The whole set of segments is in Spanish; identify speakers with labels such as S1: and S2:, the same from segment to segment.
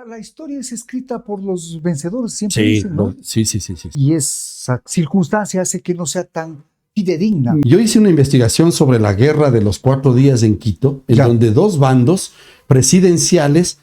S1: Ahora, la historia es escrita por los vencedores, siempre
S2: Sí,
S1: dicen, ¿no?
S2: sí.
S1: Y esa circunstancia hace que no sea tan fidedigna.
S2: Yo hice una investigación sobre la guerra de los 4 días en Quito, en donde 2 bandos presidenciales,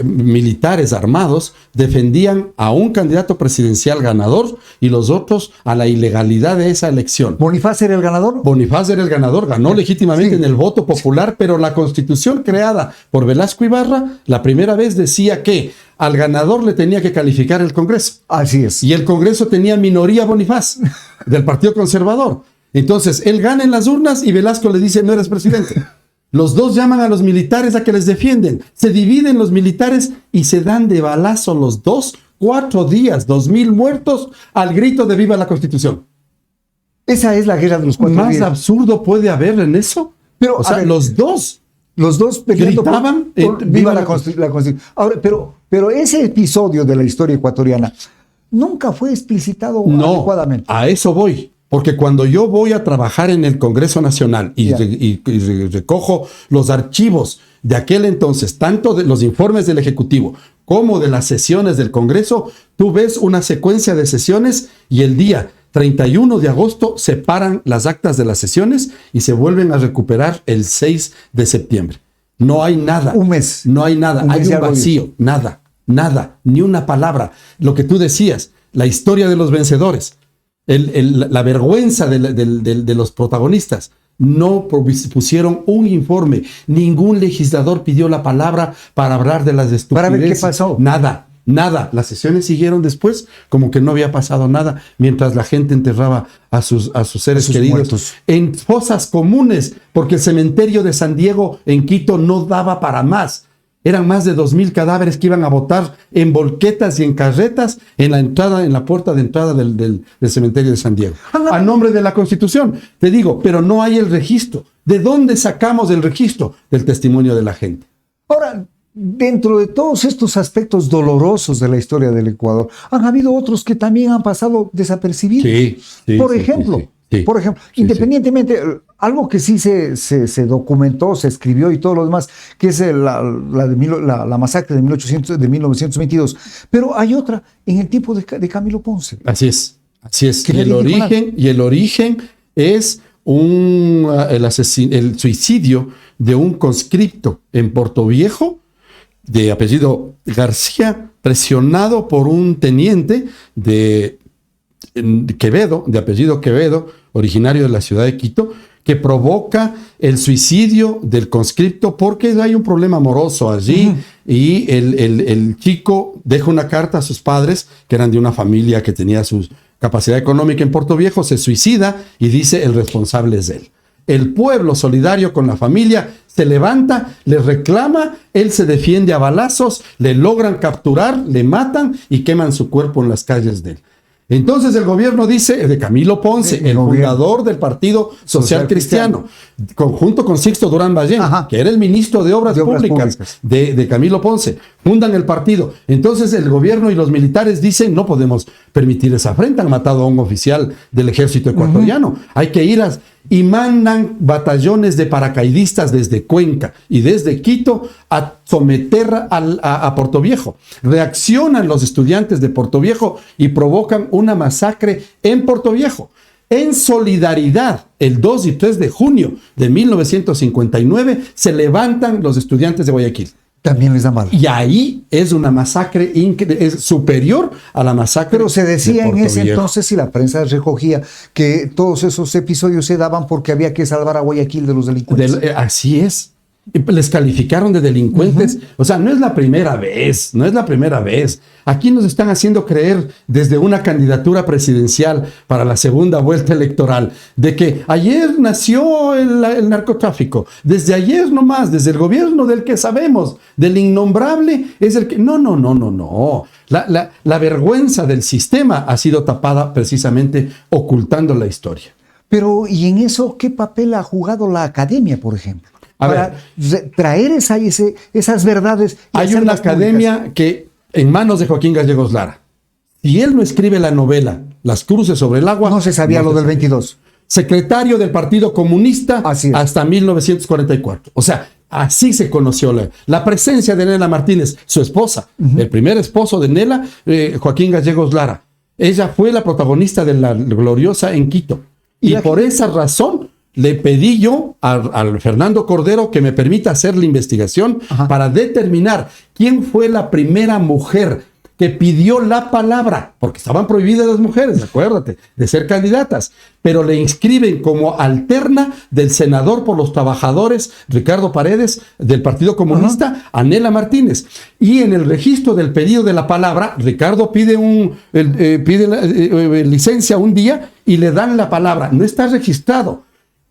S2: militares armados, defendían a un candidato presidencial ganador y los otros a la ilegalidad de esa elección.
S1: ¿Bonifaz era el ganador?
S2: Bonifaz era el ganador, ganó legítimamente en el voto popular, pero la constitución creada por Velasco Ibarra la primera vez decía que al ganador le tenía que calificar el Congreso.
S1: Así es.
S2: Y el Congreso tenía minoría Bonifaz del Partido Conservador. Entonces, él gana en las urnas y Velasco le dice, no eres presidente. Los dos llaman a los militares a que les defienden. Se dividen los militares y se dan de balazo los dos, 4 días, 2,000 muertos al grito de viva la Constitución.
S1: Esa es la guerra de los 4 días.
S2: ¿Más absurdo puede haber en eso?
S1: Pero,
S2: o sea, los dos
S1: peleando
S2: gritaban
S1: por viva la Constitución. Ahora, pero ese episodio de la historia ecuatoriana nunca fue explicitado adecuadamente.
S2: A eso voy. Porque cuando yo voy a trabajar en el Congreso Nacional y recojo los archivos de aquel entonces, tanto de los informes del Ejecutivo como de las sesiones del Congreso, tú ves una secuencia de sesiones y el día 31 de agosto se paran las actas de las sesiones y se vuelven a recuperar el 6 de septiembre. No hay nada.
S1: Un mes.
S2: No hay nada. Hay un vacío. Nada. Ni una palabra. Lo que tú decías, la historia de los vencedores. La vergüenza de los protagonistas. No pusieron un informe. Ningún legislador pidió la palabra para hablar de las estupideces.
S1: Para ver qué pasó.
S2: Nada. Las sesiones siguieron después como que no había pasado nada mientras la gente enterraba a sus seres queridos muertos en fosas comunes, porque el cementerio de San Diego en Quito no daba para más. Eran más de 2,000 cadáveres que iban a botar en volquetas y en carretas en la puerta de entrada del cementerio de San Diego. A nombre de la Constitución, te digo, pero no hay el registro. ¿De dónde sacamos el registro? Del testimonio de la gente.
S1: Ahora, dentro de todos estos aspectos dolorosos de la historia del Ecuador, han habido otros que también han pasado desapercibidos. Por ejemplo, independientemente, algo que sí se documentó, se escribió y todo lo demás, que es la masacre de 1922. Pero hay otra en el tiempo de Camilo Ponce.
S2: Así es. Y el origen es el suicidio de un conscripto en Portoviejo, de apellido García, presionado por un teniente de apellido Quevedo, originario de la ciudad de Quito, que provoca el suicidio del conscripto porque hay un problema amoroso allí. Y el chico deja una carta a sus padres, que eran de una familia que tenía su capacidad económica en Portoviejo, se suicida y dice el responsable es él. El pueblo, solidario con la familia, se levanta, le reclama, él se defiende a balazos, le logran capturar, le matan y queman su cuerpo en las calles de él. Entonces el gobierno dice, de Camilo Ponce, el fundador del Partido Social Cristiano, junto con Sixto Durán Ballén, que era el ministro de Obras Públicas de Camilo Ponce, fundan el partido. Entonces el gobierno y los militares dicen, no podemos permitir esa afrenta, han matado a un oficial del ejército ecuatoriano, hay que ir y mandan batallones de paracaidistas desde Cuenca y desde Quito a someter a Portoviejo. Reaccionan los estudiantes de Portoviejo y provocan una masacre en Portoviejo. En solidaridad, el 2 y 3 de junio de 1959 se levantan los estudiantes de Guayaquil.
S1: También les da mal.
S2: Y ahí es una masacre es superior a la masacre.
S1: Pero se decía en ese entonces, y la prensa recogía, que todos esos episodios se daban porque había que salvar a Guayaquil de los delincuentes.
S2: Así es. Les calificaron de delincuentes. O sea, no es la primera vez. Aquí nos están haciendo creer desde una candidatura presidencial para la segunda vuelta electoral de que ayer nació el narcotráfico. Desde ayer nomás, desde el gobierno del que sabemos, del innombrable, es el que... No. La vergüenza del sistema ha sido tapada precisamente ocultando la historia.
S1: Pero, ¿y en eso qué papel ha jugado la academia, por ejemplo? Para traer esas verdades.
S2: Hay una academia que en manos de Joaquín Gallegos Lara. Si él no escribe la novela Las cruces sobre el agua,
S1: no se sabía lo del 22.
S2: Secretario del Partido Comunista hasta 1944. O sea, Así se conoció la presencia de Nela Martínez, su esposa, el primer esposo de Nela, Joaquín Gallegos Lara. Ella fue la protagonista de La Gloriosa en Quito. Y por esa razón le pedí yo al Fernando Cordero que me permita hacer la investigación para determinar quién fue la primera mujer que pidió la palabra, porque estaban prohibidas las mujeres, acuérdate, de ser candidatas, pero le inscriben como alterna del senador por los trabajadores, Ricardo Paredes, del Partido Comunista, a Nela Martínez. Y en el registro del pedido de la palabra, Ricardo pide licencia un día y le dan la palabra. No está registrado.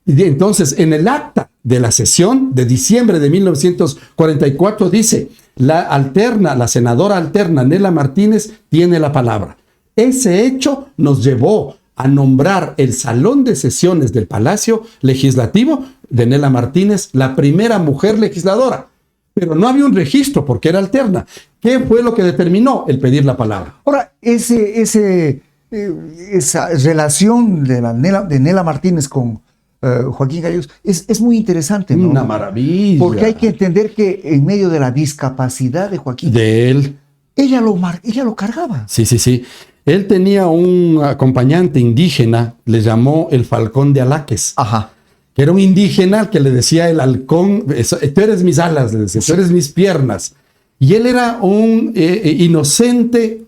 S2: Y entonces, en el acta de la sesión de diciembre de 1944 dice: la senadora alterna Nela Martínez tiene la palabra. Ese hecho nos llevó a nombrar el salón de sesiones del Palacio Legislativo de Nela Martínez la primera mujer legisladora. Pero no había un registro porque era alterna. ¿Qué fue lo que determinó el pedir la palabra?
S1: Ahora, esa relación de Nela Martínez con Joaquín Gallegos es muy interesante, ¿no?
S2: Una maravilla.
S1: Porque hay que entender que en medio de la discapacidad de Joaquín,
S2: de él,
S1: ella lo cargaba.
S2: Sí. Él tenía un acompañante indígena, le llamó el Falcón de Alaques. Que era un indígena que le decía el halcón: tú eres mis alas, le decía, tú eres mis piernas. Y él era un inocente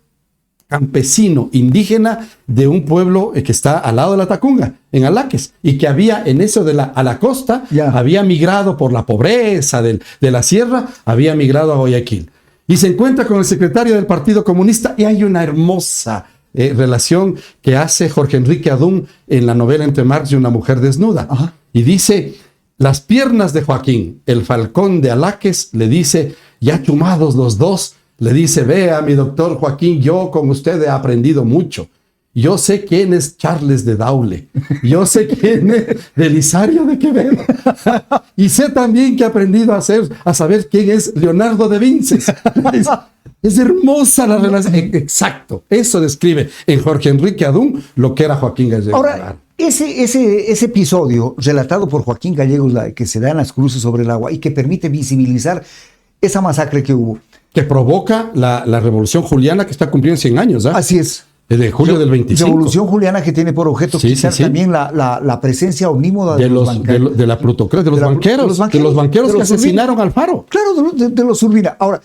S2: campesino indígena de un pueblo que está al lado de la Tacunga, en Alaques, y que había en eso a la costa, había migrado por la pobreza de la sierra, había migrado a Guayaquil. Y se encuentra con el secretario del Partido Comunista y hay una hermosa relación que hace Jorge Enrique Adún en la novela Entre Marx y una mujer desnuda. Y dice: las piernas de Joaquín, el Falcón de Alaques, le dice, ya chumados los dos, le dice: vea, mi doctor Joaquín, yo con usted he aprendido mucho. Yo sé quién es Charles de Daule. Yo sé quién es Belisario de Quevedo. Y sé también que he aprendido a saber quién es Leonardo de Vinces. Es hermosa la relación. Exacto. Eso describe en Jorge Enrique Adún lo que era Joaquín Gallegos.
S1: Ahora, ese episodio relatado por Joaquín Gallegos, que se da en las cruces sobre el agua y que permite visibilizar esa masacre que hubo,
S2: que provoca la Revolución Juliana, que está cumpliendo 100 años.
S1: Así es.
S2: De julio del 25.
S1: Revolución Juliana, que tiene por objeto quitar también la presencia omnímoda de los banqueros.
S2: De la plutocracia, de los banqueros que asesinaron a Alfaro.
S1: Claro, de los Urbina. Ahora,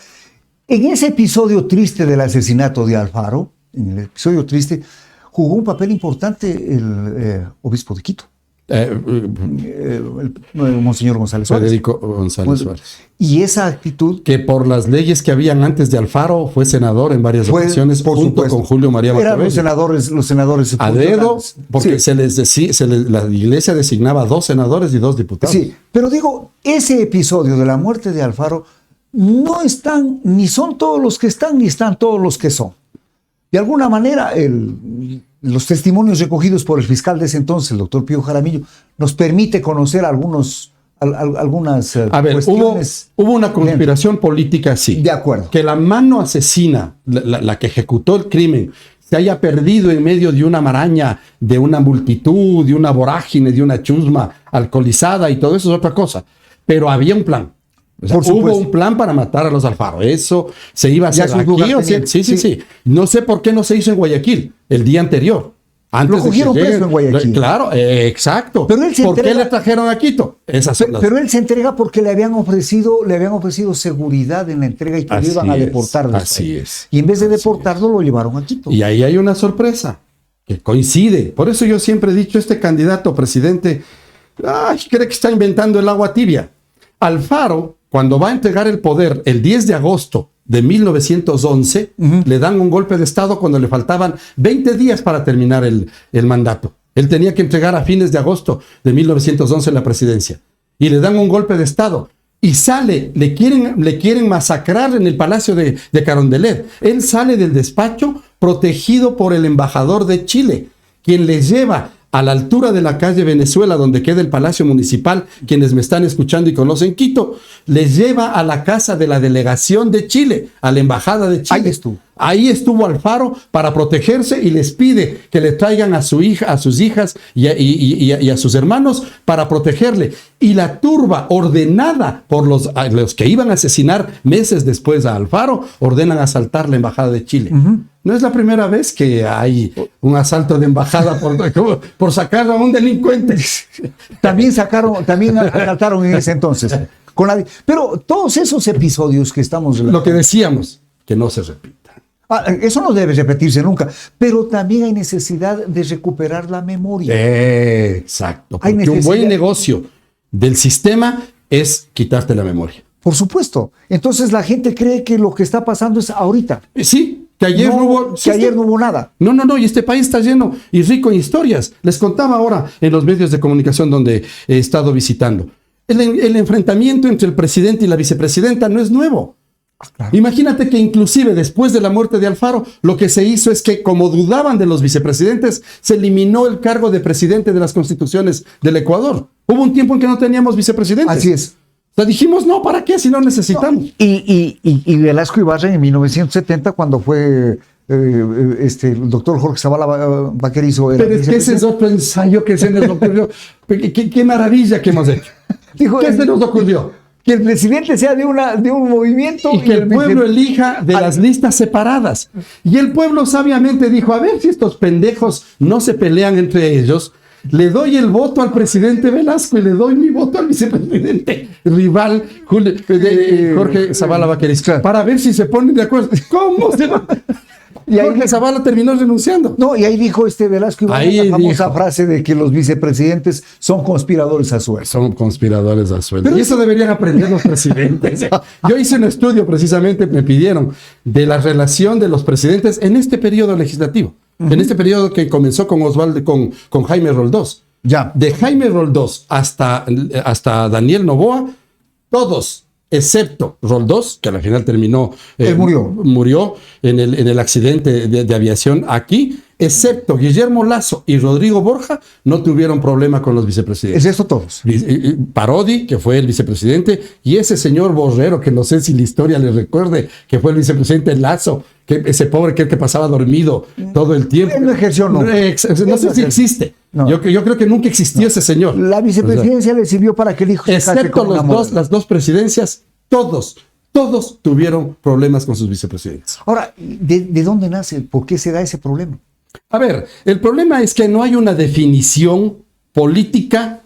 S1: en ese episodio triste del asesinato de Alfaro, en el episodio triste, jugó un papel importante el obispo de Quito. Monseñor González Suárez.
S2: Federico González Suárez.
S1: Y esa actitud,
S2: que por las leyes que habían antes de Alfaro fue senador en varias ocasiones, junto con Julio María Macabelli.
S1: Eran los senadores
S2: a dedo, porque la iglesia designaba 2 senadores y 2 diputados.
S1: Sí, pero digo, ese episodio de la muerte de Alfaro no están, ni son todos los que están, ni están todos los que son. De alguna manera, los testimonios recogidos por el fiscal de ese entonces, el doctor Pío Jaramillo, nos permite conocer algunas cuestiones.
S2: Hubo una conspiración política, sí.
S1: De acuerdo.
S2: Que la mano asesina, la que ejecutó el crimen, se haya perdido en medio de una maraña, de una multitud, de una vorágine, de una chusma alcoholizada y todo eso es otra cosa. Pero había un plan. O sea, hubo un plan para matar a los Alfaro. Eso se iba a hacer aquí. Sí. No sé por qué no se hizo en Guayaquil el día anterior.
S1: Lo cogieron preso en Guayaquil.
S2: Claro, exacto.
S1: Pero él
S2: ¿Por qué le trajeron a Quito?
S1: Pero él se entrega porque le habían ofrecido seguridad en la entrega y que lo iban a deportar.
S2: Así es.
S1: Y en vez de deportarlo, lo llevaron a Quito.
S2: Y ahí hay una sorpresa que coincide. Por eso yo siempre he dicho, este candidato a presidente cree que está inventando el agua tibia. Alfaro, cuando va a entregar el poder el 10 de agosto de 1911, le dan un golpe de Estado cuando le faltaban 20 días para terminar el mandato. Él tenía que entregar a fines de agosto de 1911 la presidencia. Y le dan un golpe de Estado. Y sale, le quieren masacrar en el Palacio de Carondelet. Él sale del despacho protegido por el embajador de Chile, quien le lleva a la altura de la calle Venezuela, donde queda el Palacio Municipal, quienes me están escuchando y conocen Quito, les lleva a la casa de la delegación de Chile, a la embajada de Chile. Ahí estuvo Alfaro para protegerse y les pide que le traigan a su hija, a sus hijas y a sus hermanos para protegerle. Y la turba ordenada por los que iban a asesinar meses después a Alfaro, ordenan asaltar la embajada de Chile. No es la primera vez que hay un asalto de embajada por sacar a un delincuente.
S1: También asaltaron en ese entonces. Pero todos esos episodios que estamos relatando,
S2: lo que decíamos, que no se repita.
S1: Eso no debe repetirse nunca, pero también hay necesidad de recuperar la memoria.
S2: Exacto. Porque un buen negocio del sistema es quitarte la memoria.
S1: Por supuesto. Entonces la gente cree que lo que está pasando es ahorita.
S2: Sí, que ayer no hubo...
S1: Que ayer no hubo nada.
S2: No, y este país está lleno y rico en historias. Les contaba ahora en los medios de comunicación donde he estado visitando. El enfrentamiento entre el presidente y la vicepresidenta no es nuevo. Claro. Imagínate que inclusive después de la muerte de Alfaro, lo que se hizo es que, como dudaban de los vicepresidentes, se eliminó el cargo de presidente de las constituciones del Ecuador. Hubo un tiempo en que no teníamos vicepresidentes.
S1: Así es.
S2: O sea, dijimos, no, ¿para qué si no necesitamos?
S1: No. Y Velasco Ibarra en 1970, cuando fue el doctor Jorge Zavala Vaquerizo.
S2: Pero es que ese es otro ensayo que se nos ocurrió. Qué maravilla que hemos hecho. ¿Qué se nos ocurrió?
S1: Que el presidente sea de un movimiento
S2: y que el pueblo elija de las listas separadas. Y el pueblo sabiamente dijo, a ver si estos pendejos no se pelean entre ellos, le doy el voto al presidente Velasco y le doy mi voto al vicepresidente rival Jorge Zavala Vaquerizo, para ver si se ponen de acuerdo. ¿Cómo se va? Y ahí Jorge Zavala terminó renunciando.
S1: No, y ahí dijo Velasco la famosa frase de que los vicepresidentes son conspiradores a sueldo.
S2: Son conspiradores a sueldo. Y eso deberían aprender los presidentes. Yo hice un estudio precisamente, me pidieron, de la relación de los presidentes en este periodo legislativo. En este periodo que comenzó con con Jaime Roldós.
S1: Ya.
S2: De Jaime Roldós hasta Daniel Noboa, todos, excepto Roldós, que al final terminó...
S1: Él
S2: murió en el accidente de aviación aquí, excepto Guillermo Lasso y Rodrigo Borja, no tuvieron problema con los vicepresidentes.
S1: Es eso todos.
S2: Parodi, que fue el vicepresidente, y ese señor Borrero, que no sé si la historia le recuerde, que fue el vicepresidente Lasso, que ese pobre que pasaba dormido todo el tiempo.
S1: Él no ejerció, no.
S2: No sé si existe. No. Yo creo que nunca existió ese señor.
S1: La vicepresidencia le sirvió para que el hijo se case con
S2: las dos presidencias, todos tuvieron problemas con sus vicepresidentes.
S1: Ahora, ¿de dónde nace? ¿Por qué se da ese problema?
S2: A ver, el problema es que no hay una definición política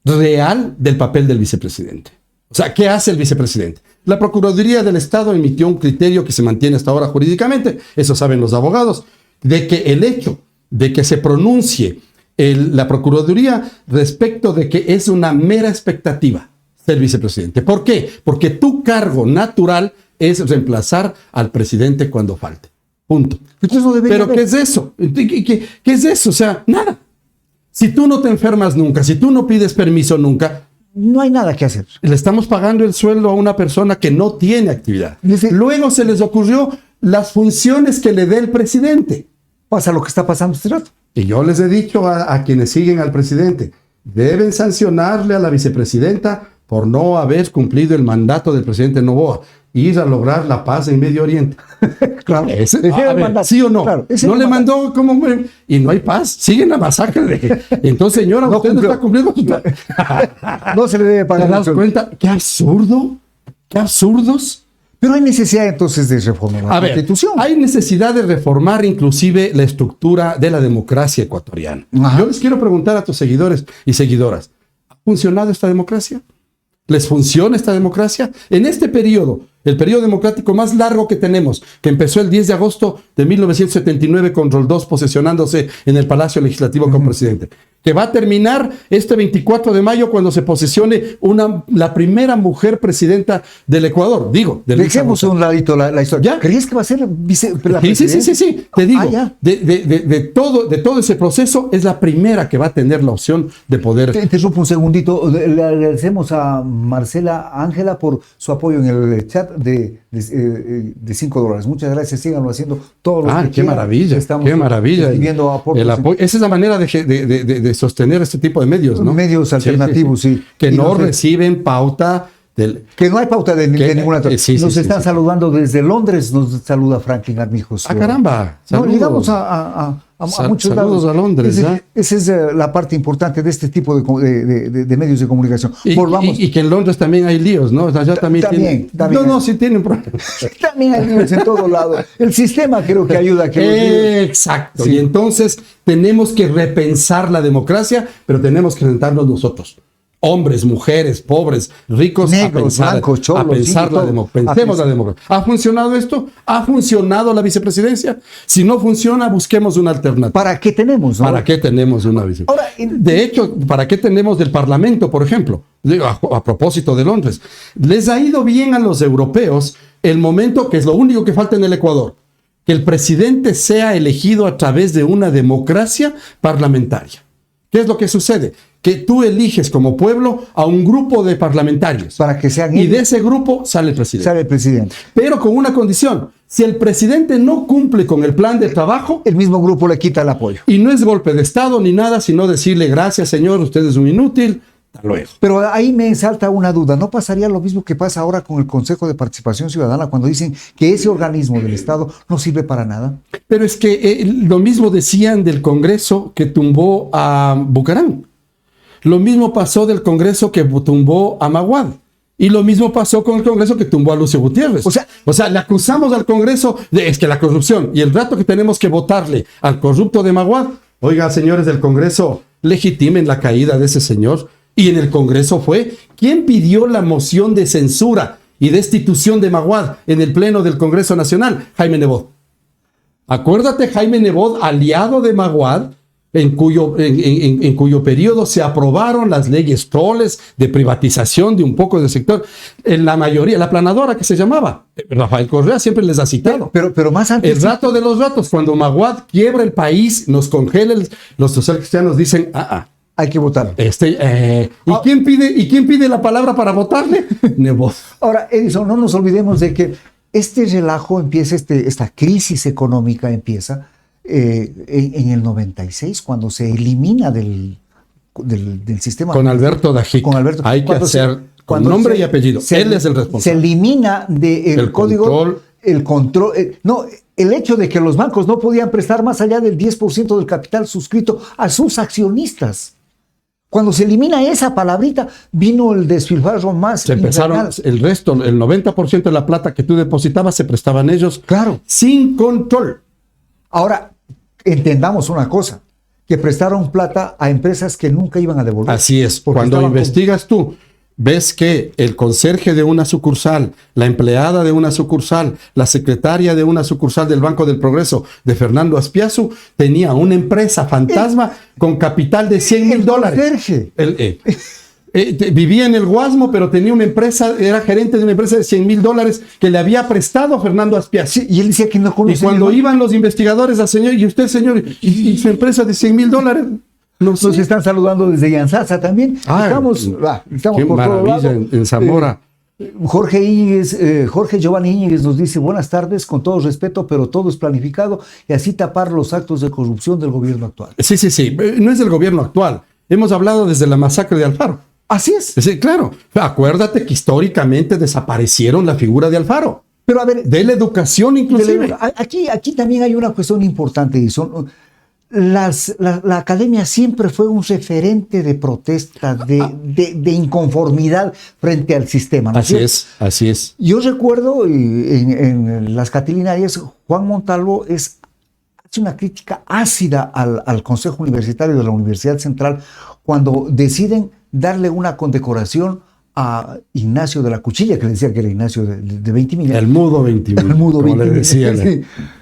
S2: real del papel del vicepresidente. O sea, ¿qué hace el vicepresidente? La Procuraduría del Estado emitió un criterio que se mantiene hasta ahora jurídicamente, eso saben los abogados, de que el hecho de que se pronuncie la Procuraduría respecto de que es una mera expectativa ser vicepresidente. ¿Por qué? Porque tu cargo natural es reemplazar al presidente cuando falte. Punto. Pero ¿qué es eso? ¿Qué es eso? O sea, nada. Si tú no te enfermas nunca, si tú no pides permiso nunca,
S1: no hay nada que hacer.
S2: Le estamos pagando el sueldo a una persona que no tiene actividad. Luego se les ocurrió las funciones que le dé el presidente.
S1: Pasa lo que está pasando este rato.
S2: Y yo les he dicho a quienes siguen al presidente, deben sancionarle a la vicepresidenta por no haber cumplido el mandato del presidente Noboa, ir a lograr la paz en Medio Oriente.
S1: Claro.
S2: ¿Sí o no? Claro,
S1: no
S2: le mandó como... Y no hay paz. Siguen la masacre. Entonces, señora, usted no está cumpliendo.
S1: No se le debe pagar.
S2: ¿Te das cuenta? ¡Qué absurdo! ¡Qué absurdos!
S1: Pero hay necesidad entonces de reformar la Constitución.
S2: Hay necesidad de reformar inclusive la estructura de la democracia ecuatoriana. Ajá. Yo les quiero preguntar a tus seguidores y seguidoras, ¿ha funcionado esta democracia? ¿Les funciona esta democracia? En este periodo, el periodo democrático más largo que tenemos, que empezó el 10 de agosto de 1979 con Roldós posesionándose en el Palacio Legislativo como presidente, que va a terminar este 24 de mayo cuando se posesione la primera mujer presidenta del Ecuador.
S1: Dejemos un ladito la historia.
S2: ¿Ya?
S1: ¿Crees que va a ser la
S2: presidenta? Sí. Te digo, de todo ese proceso es la primera que va a tener la opción de poder...
S1: Te interrumpo un segundito. Le agradecemos a Marcela Ángela por su apoyo en el chat. chat de $5. Muchas gracias, síganlo haciendo todos los que
S2: qué maravilla, qué maravilla. Esa es la manera de sostener este tipo de medios, ¿no?
S1: Medios alternativos, sí.
S2: Que no reciben pauta.
S1: Que no hay pauta de ninguna otra. Nos están saludando desde Londres, nos saluda Franklin Armijos.
S2: Caramba.
S1: Saludos. Llegamos a muchos lados.
S2: Saludos a Londres.
S1: Esa es la parte importante de este tipo de medios de comunicación.
S2: Y que en Londres también hay líos, ¿no? Allá también. Sí tienen problemas.
S1: También hay líos en todo lado. El sistema creo que ayuda a que
S2: Exacto. Sí. Y entonces tenemos que repensar la democracia, pero tenemos que sentarnos nosotros. Hombres, mujeres, pobres, ricos,
S1: negros, blancos, cholos,
S2: pensemos la democracia. ¿Ha funcionado esto? ¿Ha funcionado la vicepresidencia? Si no funciona, busquemos una alternativa.
S1: ¿Para qué tenemos?
S2: ¿Para qué tenemos una vicepresidencia? De hecho, ¿para qué tenemos del Parlamento, por ejemplo? A propósito de Londres. Les ha ido bien a los europeos el momento, que es lo único que falta en el Ecuador, que el presidente sea elegido a través de una democracia parlamentaria. ¿Qué es lo que sucede? Que tú eliges como pueblo a un grupo de parlamentarios.
S1: Para que sean
S2: y de ese grupo sale el presidente.
S1: Sale el presidente.
S2: Pero con una condición. Si el presidente no cumple con el plan de trabajo,
S1: el mismo grupo le quita el apoyo.
S2: Y no es golpe de Estado ni nada, sino decirle gracias, señor, usted es un inútil. Luego.
S1: Pero ahí me salta una duda. ¿No pasaría lo mismo que pasa ahora con el Consejo de Participación Ciudadana cuando dicen que ese organismo del Estado no sirve para nada?
S2: Pero es que lo mismo decían del Congreso que tumbó a Bucaram. Lo mismo pasó del Congreso que tumbó a Maguad. Y lo mismo pasó con el Congreso que tumbó a Lucio Gutiérrez. O sea, le acusamos al Congreso es que la corrupción, y el rato que tenemos que votarle al corrupto de Maguad, oiga, señores del Congreso, legitimen la caída de ese señor. Y en el Congreso fue quien pidió la moción de censura y destitución de Maguad en el Pleno del Congreso Nacional, Jaime Nebot. Acuérdate, Jaime Nebot, aliado de Maguad, en cuyo periodo se aprobaron las leyes troles de privatización de un poco del sector. En la mayoría, la planadora que se llamaba, Rafael Correa siempre les ha citado.
S1: Pero más antes.
S2: El rato de los ratos, cuando Maguad quiebra el país, nos congela, los socialcristianos dicen,
S1: hay que votar.
S2: ¿Quién pide la palabra para votarle? Nebot.
S1: Ahora, Edison, no nos olvidemos de que este relajo empieza, esta crisis económica empieza en el 96, cuando se elimina del sistema.
S2: Con Alberto Dajic. Hay que hacer con nombre y apellido. Él es el responsable.
S1: Se elimina del código el control. El hecho de que los bancos no podían prestar más allá del 10% del capital suscrito a sus accionistas. Cuando se elimina esa palabrita, vino el despilfarro más.
S2: Se empezaron el resto, el 90% de la plata que tú depositabas se prestaban ellos.
S1: Claro.
S2: Sin control.
S1: Ahora, entendamos una cosa, que prestaron plata a empresas que nunca iban a devolver.
S2: Así es. Cuando investigas tú, ves que el conserje de una sucursal, la empleada de una sucursal, la secretaria de una sucursal del Banco del Progreso de Fernando Aspiazu tenía una empresa fantasma con capital de $100,000. Vivía en el Guasmo, pero tenía una empresa, era gerente de una empresa de $100,000 que le había prestado a Fernando Aspiazu.
S1: Sí, y él decía que no conocía.
S2: Y cuando iban los investigadores al señor, y usted, señor, y su empresa de $100,000.
S1: Nos están saludando desde Yanzasa también. Estamos
S2: qué
S1: por
S2: maravilla en Zamora.
S1: Jorge Giovanni Íñiguez nos dice: buenas tardes, con todo respeto, pero todo es planificado y así tapar los actos de corrupción del gobierno actual.
S2: Sí. No es del gobierno actual. Hemos hablado desde la masacre de Alfaro.
S1: Así es.
S2: Sí, claro. Acuérdate que históricamente desaparecieron la figura de Alfaro.
S1: Pero a ver,
S2: de la educación inclusive.
S1: Aquí también hay una cuestión importante, y son... La academia siempre fue un referente de protesta, de inconformidad frente al sistema, ¿no?
S2: Así es.
S1: Yo recuerdo en las Catilinarias, Juan Montalvo hace una crítica ácida al Consejo Universitario de la Universidad Central cuando deciden darle una condecoración a Ignacio de la Cuchilla, que le decía que era Ignacio de Ventimiglia.
S2: El mudo Ventimiglia.
S1: El mudo Ventimiglia. Sí.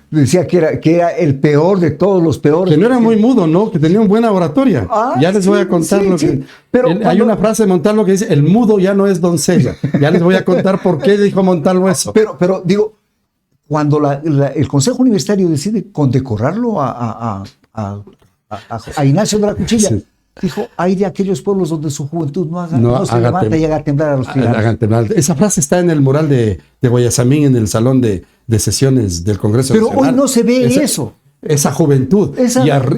S1: Decía que era el peor de todos los peores.
S2: Que no era muy mudo, ¿no? Que tenía una buena oratoria. Ya les voy a contar lo que... Pero hay una frase de Montalvo que dice: el mudo ya no es doncella. Ya les voy a contar por qué dijo Montalvo eso.
S1: Pero digo, cuando el Consejo Universitario decide condecorarlo a Ignacio de la Cuchilla, Dijo, hay de aquellos pueblos donde su juventud no se levanta y haga temblar a los tiranos.
S2: Esa frase está en el mural de Guayasamín, en el salón de sesiones del Congreso Nacional.
S1: Pero hoy no se ve eso.
S2: Esa juventud.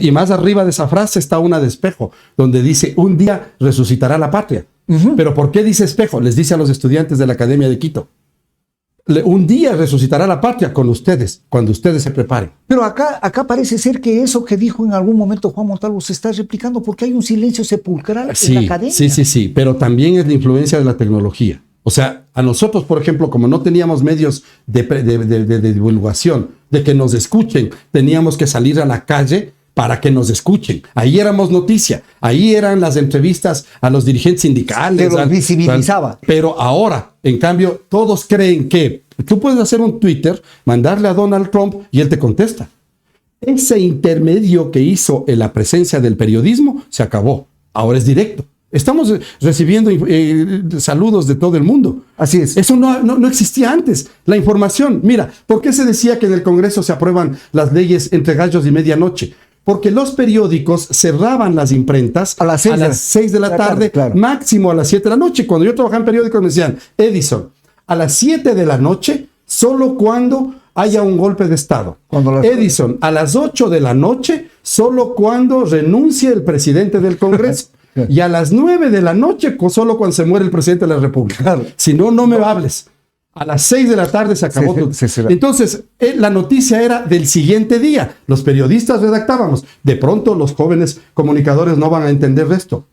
S2: Y más arriba de esa frase está una de Espejo, donde dice, un día resucitará la patria. Pero ¿por qué dice Espejo? Les dice a los estudiantes de la Academia de Quito. Un día resucitará la patria con ustedes, cuando ustedes se preparen.
S1: Pero acá parece ser que eso que dijo en algún momento Juan Montalvo se está replicando porque hay un silencio sepulcral en la academia.
S2: Sí, pero también es la influencia de la tecnología. O sea, a nosotros, por ejemplo, como no teníamos medios de divulgación, de que nos escuchen, teníamos que salir a la calle para que nos escuchen. Ahí éramos noticia, ahí eran las entrevistas a los dirigentes sindicales.
S1: Se los visibilizaba.
S2: Pero ahora, en cambio, todos creen que tú puedes hacer un Twitter, mandarle a Donald Trump y él te contesta. Ese intermedio que hizo en la presencia del periodismo se acabó. Ahora es directo. Estamos recibiendo saludos de todo el mundo.
S1: Así es.
S2: Eso no existía antes. La información. Mira, ¿por qué se decía que en el Congreso se aprueban las leyes entre gallos y medianoche? Porque los periódicos cerraban las imprentas a las 6 de la tarde, claro. Máximo a las 7 de la noche. Cuando yo trabajaba en periódicos me decían, Edison, a las 7 de la noche, solo cuando haya un golpe de Estado. Edison, a las 8 de la noche, solo cuando renuncie el presidente del Congreso. Y a las 9 de la noche, solo cuando se muere el presidente de la República. Claro. Si no, no me hables. A las 6 de la tarde se acabó todo. Entonces, la noticia era del siguiente día. Los periodistas redactábamos. De pronto, los jóvenes comunicadores no van a entender esto.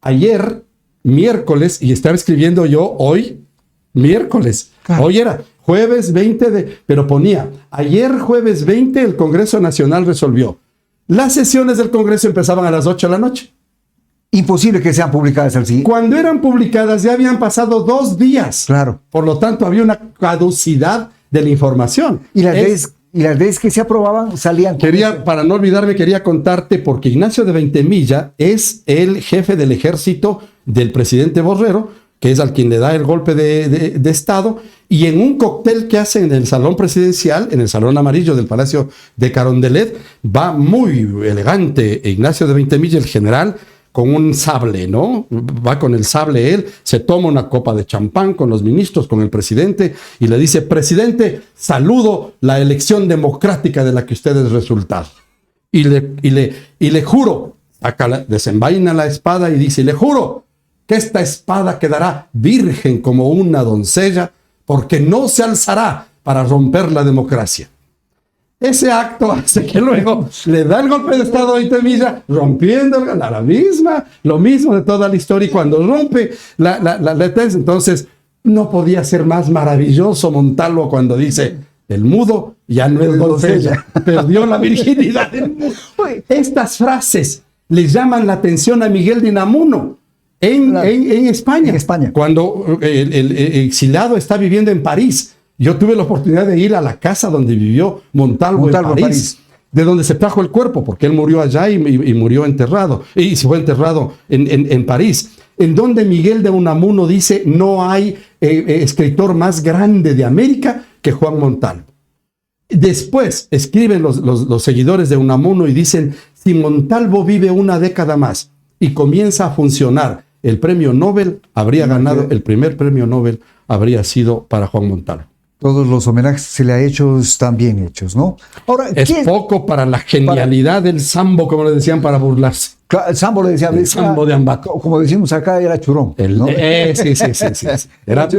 S2: Ayer, miércoles, y estaba escribiendo yo hoy, miércoles. Claro. Hoy era jueves 20 pero ponía, ayer jueves 20 el Congreso Nacional resolvió. Las sesiones del Congreso empezaban a las 8 de la noche.
S1: Imposible que sean publicadas al siguiente.
S2: Cuando eran publicadas ya habían pasado 2 días.
S1: Claro.
S2: Por lo tanto, había una caducidad de la información.
S1: Y las leyes que se aprobaban salían.
S2: Para no olvidarme, quería contarte, porque Ignacio de Veintemilla es el jefe del ejército del presidente Borrero, que es al quien le da el golpe de Estado, y en un cóctel que hacen en el salón presidencial, en el salón amarillo del Palacio de Carondelet, va muy elegante Ignacio de Veintemilla, el general, con un sable, ¿no? Va con el sable él, se toma una copa de champán con los ministros, con el presidente, y le dice, presidente, saludo la elección democrática de la que usted es resultado. Y le juro, acá desenvaina la espada y dice, le juro que esta espada quedará virgen como una doncella, porque no se alzará para romper la democracia. Ese acto hace que luego le da el golpe de Estado a Veintemilla, rompiendo lo mismo de toda la historia, y cuando rompe la tesis, entonces no podía ser más maravilloso Montalvo cuando dice, el mudo ya no es doncella, perdió la virginidad del mudo. Estas frases le llaman la atención a Miguel de Unamuno en España.
S1: En España.
S2: Cuando el exiliado está viviendo en París. Yo tuve la oportunidad de ir a la casa donde vivió Montalvo en París, de donde se trajo el cuerpo, porque él murió allá y murió enterrado, y se fue enterrado en París, en donde Miguel de Unamuno dice, no hay escritor más grande de América que Juan Montalvo. Después escriben los seguidores de Unamuno y dicen, si Montalvo vive una década más y comienza a funcionar, el premio Nobel habría ganado, el primer premio Nobel habría sido para Juan Montalvo.
S1: Todos los homenajes que se le ha hecho están bien hechos, ¿no?
S2: Ahora, es poco para la genialidad del sambo, como le decían, para burlarse.
S1: El sambo le decían. El
S2: sambo de Ambato.
S1: Como decimos acá, era churón.
S2: ¿no? Sí. Era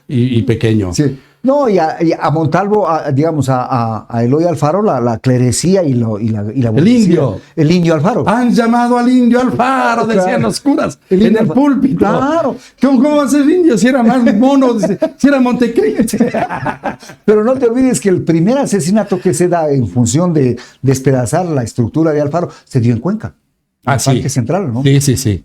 S2: y pequeño.
S1: Sí. No, y a Montalvo, digamos, a Eloy Alfaro, la clerecía y la
S2: el indio.
S1: El indio Alfaro.
S2: Han llamado al indio Alfaro, decían los curas, en el púlpito.
S1: Claro.
S2: ¿Cómo va a ser indio si era más mono, si era Montecristo?
S1: Pero no te olvides que el primer asesinato que se da en función de despedazar la estructura de Alfaro se dio en Cuenca. En el Parque Central, ¿no?
S2: Sí.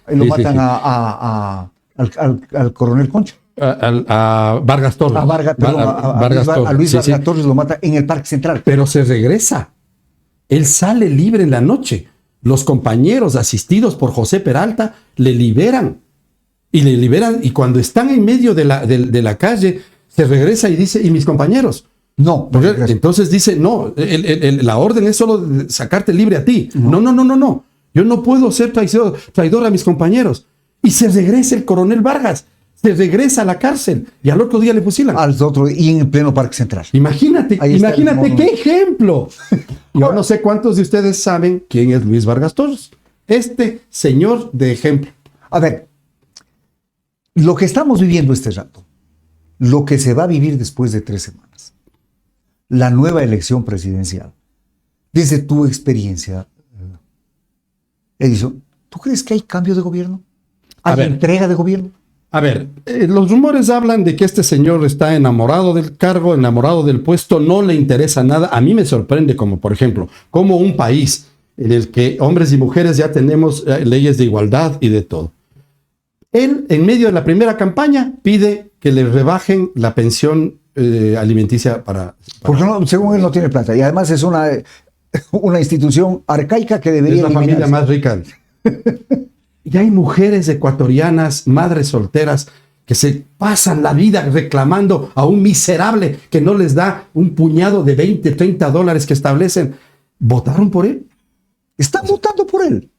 S1: Lo matan al coronel Concha.
S2: A Vargas Torres.
S1: A Luis Vargas Torres lo mata en el Parque Central.
S2: Pero se regresa. Él sale libre en la noche. Los compañeros asistidos por José Peralta le liberan. Y cuando están en medio de la calle, se regresa y dice, ¿y mis compañeros?
S1: No.
S2: Entonces dice, no, la orden es solo sacarte libre a ti. No. Yo no puedo ser traidor a mis compañeros. Y se regresa el coronel Vargas, se regresa a la cárcel y al otro día le fusilan.
S1: Y en el pleno Parque Central.
S2: Imagínate qué ejemplo. Yo no sé cuántos de ustedes saben quién es Luis Vargas Torres. Este señor de ejemplo.
S1: A ver, lo que estamos viviendo este rato, lo que se va a vivir después de 3 semanas, la nueva elección presidencial, desde tu experiencia, Edison, ¿tú crees que hay cambio de gobierno? ¿Hay entrega de gobierno?
S2: A ver, los rumores hablan de que este señor está enamorado del cargo, enamorado del puesto, no le interesa nada. A mí me sorprende como, por ejemplo, como un país en el que hombres y mujeres ya tenemos leyes de igualdad y de todo. Él, en medio de la primera campaña, pide que le rebajen la pensión alimenticia
S1: Porque no, según él no tiene plata. Y además es una institución arcaica que debería
S2: es la familia más rica. Y hay mujeres ecuatorianas, madres solteras, que se pasan la vida reclamando a un miserable que no les da un puñado de 20, 30 dólares que establecen. ¿Votaron por él?
S1: Están votando por él.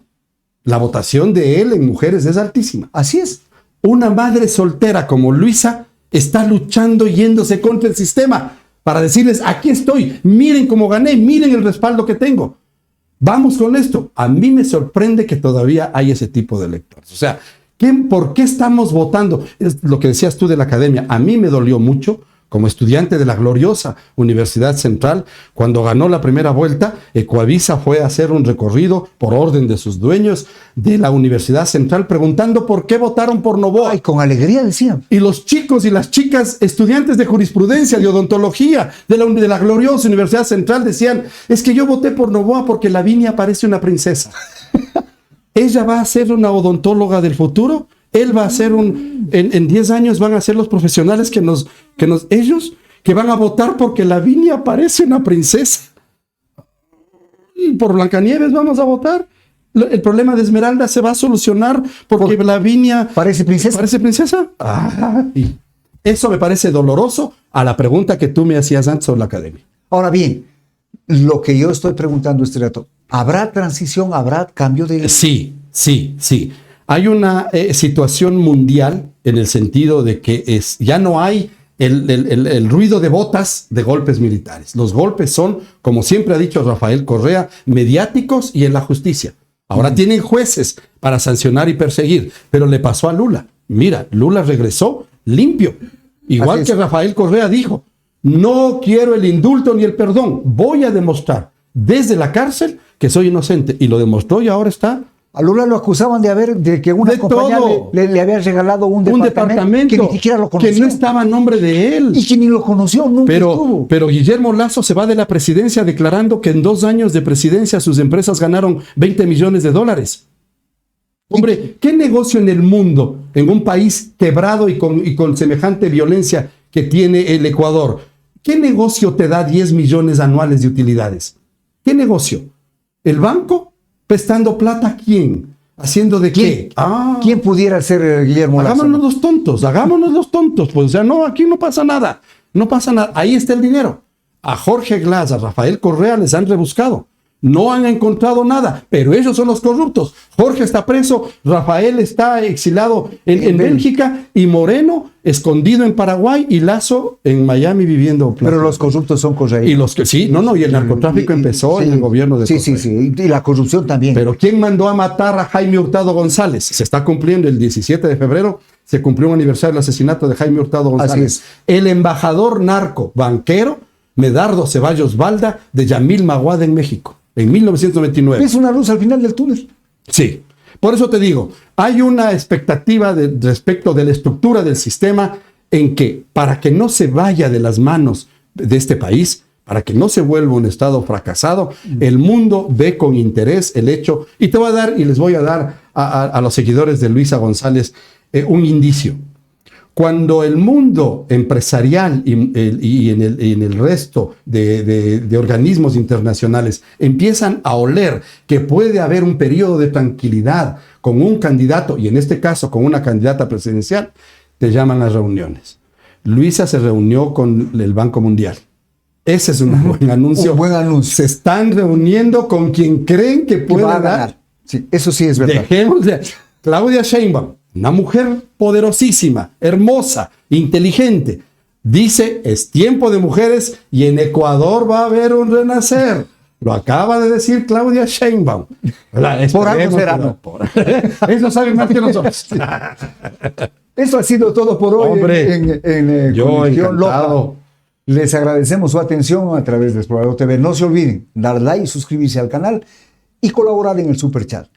S2: La votación de él en mujeres es altísima.
S1: Así es.
S2: Una madre soltera como Luisa está luchando yéndose contra el sistema para decirles, aquí estoy, miren cómo gané, miren el respaldo que tengo. Vamos con esto. A mí me sorprende que todavía hay ese tipo de electores. O sea, ¿por qué estamos votando? Es lo que decías tú de la academia. A mí me dolió mucho como estudiante de la gloriosa Universidad Central. Cuando ganó la primera vuelta, Ecuavisa fue a hacer un recorrido por orden de sus dueños de la Universidad Central preguntando por qué votaron por Noboa.
S1: Ay, con alegría decían.
S2: Y los chicos y las chicas estudiantes de jurisprudencia, de odontología, de la gloriosa Universidad Central decían, es que yo voté por Noboa porque Lavinia parece una princesa. Ella va a ser una odontóloga del futuro. Él va a ser en 10 años van a ser los profesionales ellos que van a votar porque Lavinia parece una princesa. Y por Blancanieves vamos a votar. El problema de Esmeralda se va a solucionar porque Lavinia
S1: parece princesa.
S2: ¿Parece princesa? Ay. Eso me parece doloroso a la pregunta que tú me hacías antes sobre la academia.
S1: Ahora bien, lo que yo estoy preguntando este rato, ¿habrá transición? ¿Habrá cambio de...?
S2: Sí. Hay una situación mundial en el sentido de que ya no hay el ruido de botas de golpes militares. Los golpes son, como siempre ha dicho Rafael Correa, mediáticos y en la justicia. Ahora tienen jueces para sancionar y perseguir, pero le pasó a Lula. Mira, Lula regresó limpio. Igual que Rafael Correa dijo, no quiero el indulto ni el perdón, voy a demostrar desde la cárcel que soy inocente. Y lo demostró y ahora está...
S1: A Lula lo acusaban de que una compañía le había regalado un departamento que ni siquiera lo conocía.
S2: Que no estaba a nombre de él.
S1: Y que ni lo conoció, nunca estuvo.
S2: Pero Guillermo Lasso se va de la presidencia declarando que en 2 años de presidencia sus empresas ganaron 20 millones de dólares. Hombre, ¿qué negocio en el mundo, en un país quebrado y con semejante violencia que tiene el Ecuador, qué negocio te da 10 millones anuales de utilidades? ¿Qué negocio? ¿El banco? ¿Prestando plata a quién? ¿Haciendo de qué?
S1: ¿Quién pudiera ser Guillermo Lasso?
S2: Hagámonos los tontos. Pues, o sea, no, aquí no pasa nada. No pasa nada. Ahí está el dinero. A Jorge Glass, a Rafael Correa les han rebuscado. No han encontrado nada, pero ellos son los corruptos. Jorge está preso, Rafael está exilado en Bélgica y Moreno escondido en Paraguay y Lasso en Miami viviendo.
S1: Pero los corruptos son Correa.
S2: Y el narcotráfico empezó en el gobierno de Correa.
S1: Sí, y la corrupción también.
S2: Pero ¿quién mandó a matar a Jaime Hurtado González? Se está cumpliendo el 17 de febrero, se cumplió un aniversario del asesinato de Jaime Hurtado González.
S1: Así es.
S2: El embajador narco banquero Medardo Ceballos Balda de Yamil Maguada en México. En 1999.
S1: Es una luz al final del túnel.
S2: Sí. Por eso te digo, hay una expectativa respecto de la estructura del sistema en que, para que no se vaya de las manos de este país, para que no se vuelva un Estado fracasado, el mundo ve con interés el hecho, y les voy a dar a los seguidores de Luisa González un indicio. Cuando el mundo empresarial y en el resto de organismos internacionales empiezan a oler que puede haber un periodo de tranquilidad con un candidato, y en este caso con una candidata presidencial, te llaman a reuniones. Luisa se reunió con el Banco Mundial. Ese es un buen anuncio.
S1: Un buen anuncio.
S2: Se están reuniendo con quien creen que puede dar.
S1: Sí, eso sí es verdad.
S2: Dejemos de... Claudia Sheinbaum, una mujer poderosísima, hermosa, inteligente, dice, es tiempo de mujeres y en Ecuador va a haber un renacer. Lo acaba de decir Claudia Sheinbaum.
S1: Por algo será, ¿no?
S2: Eso sabe más que nosotros.
S1: Eso ha sido todo por hoy.
S2: Hombre,
S1: en
S2: yo
S1: Conexión
S2: encantado.
S1: Loca. Les agradecemos su atención a través de Explorador TV. No se olviden dar like, suscribirse al canal y colaborar en el Super Chat.